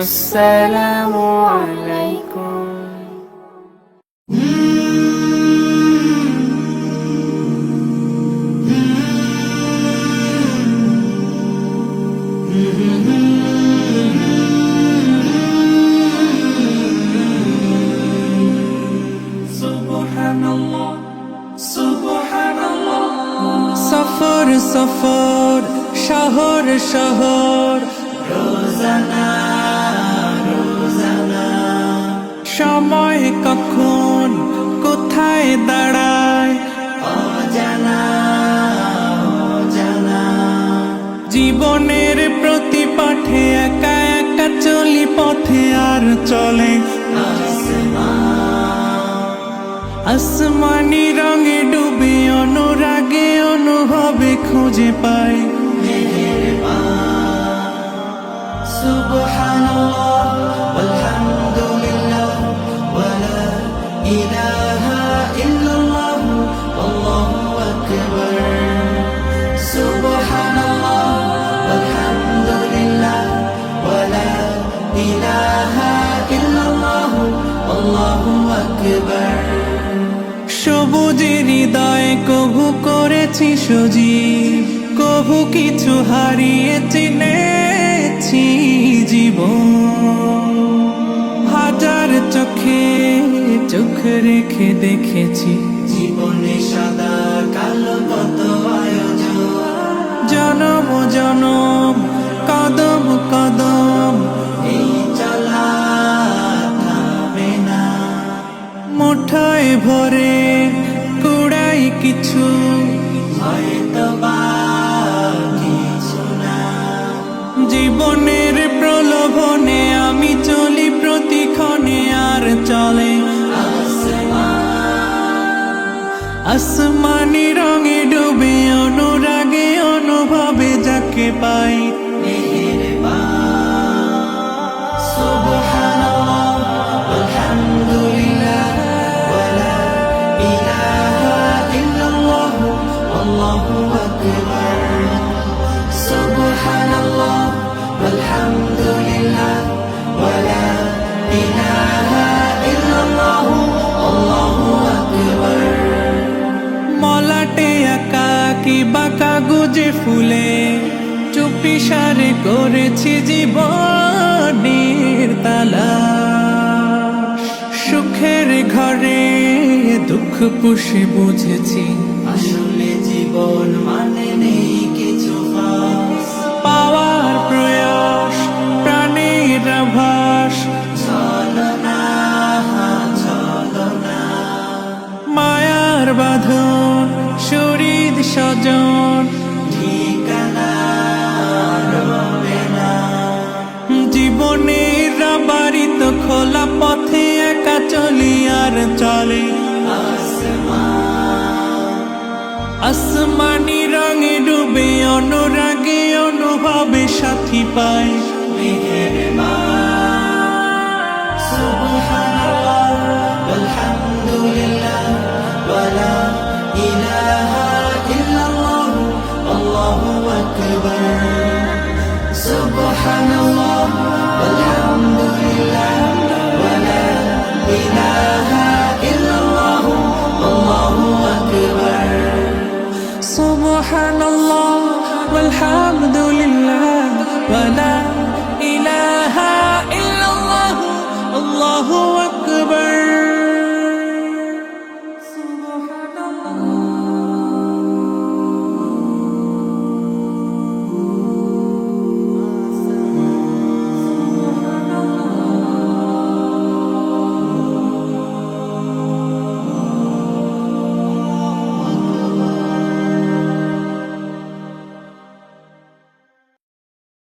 আসসালামু আলাইকুম। সফর সফর শহর শহর রোজানা রোজানা সময় কখন কোথায় দাঁড়ায় অজানা অজানা জীবনের প্রতি পাঠে একা একা চলি পথে আর চলে আসমানি রঙে ডুবে অনুরাগে অনুভবে খুঁজে পাই সুবহানাল্লাহ ওয়ালহামদুলিল্লাহ ওয়ালা ইলাহা ইল্লাল্লাহ আল্লাহু আকবার। সুবহানাল্লাহ ওয়ালহামদুলিল্লাহ ওয়ালা ইলাহা ইল্লাল্লাহ আল্লাহু আকবার। সবুজের হৃদয় কভু করেছি সজীব, কভু কিছু হারিয়ে চিনেছি জীবন। হাজার চোখে চোখ রেখে দেখেছি জীবনে সাদা কালো কত আয়োজন, জনম জনম কদম কদম এই চলা থামে না। মুঠোয় ভরে কুড়াই কিছু হয়তো বা কিছু না। জীবনের প্রলোভনে আমি চলি প্রতিক্ষণে আর চলে আসমানি রঙে ডুবে অনুরাগে অনুভবে যাকে পাই সুবহানাল্লাহ ওয়ালহামদুলিল্লাহ ওয়ালা ইলাহা ইল্লাল্লাহ আল্লাহু আকবার। সুবহানাল্লাহ ওয়ালহামদুলিল্লাহ ওয়ালা ইলাহা ইল্লাল্লাহ আল্লাহু আকবার। মলাটে একাকি বাঁকা গুজে ফুলে চুপি সারে করেছি জীবনের তালা। সুখের ঘরে দুঃখ পুষে বুঝেছি আসলে জীবন মানে নেই কিছু ফাঁস, পাওয়ার প্রয়াস প্রাণের আভাস চলো না চলো না। মায়ার বাঁধন শরীর স্বজন ঠিকানা রবে না। জীবনের বাড়িত খোলা পথে একা চলি আর চলে আসমানি রঙে ডুবে অনুরাগে অনুভবে সাথী পাই মেহেরবান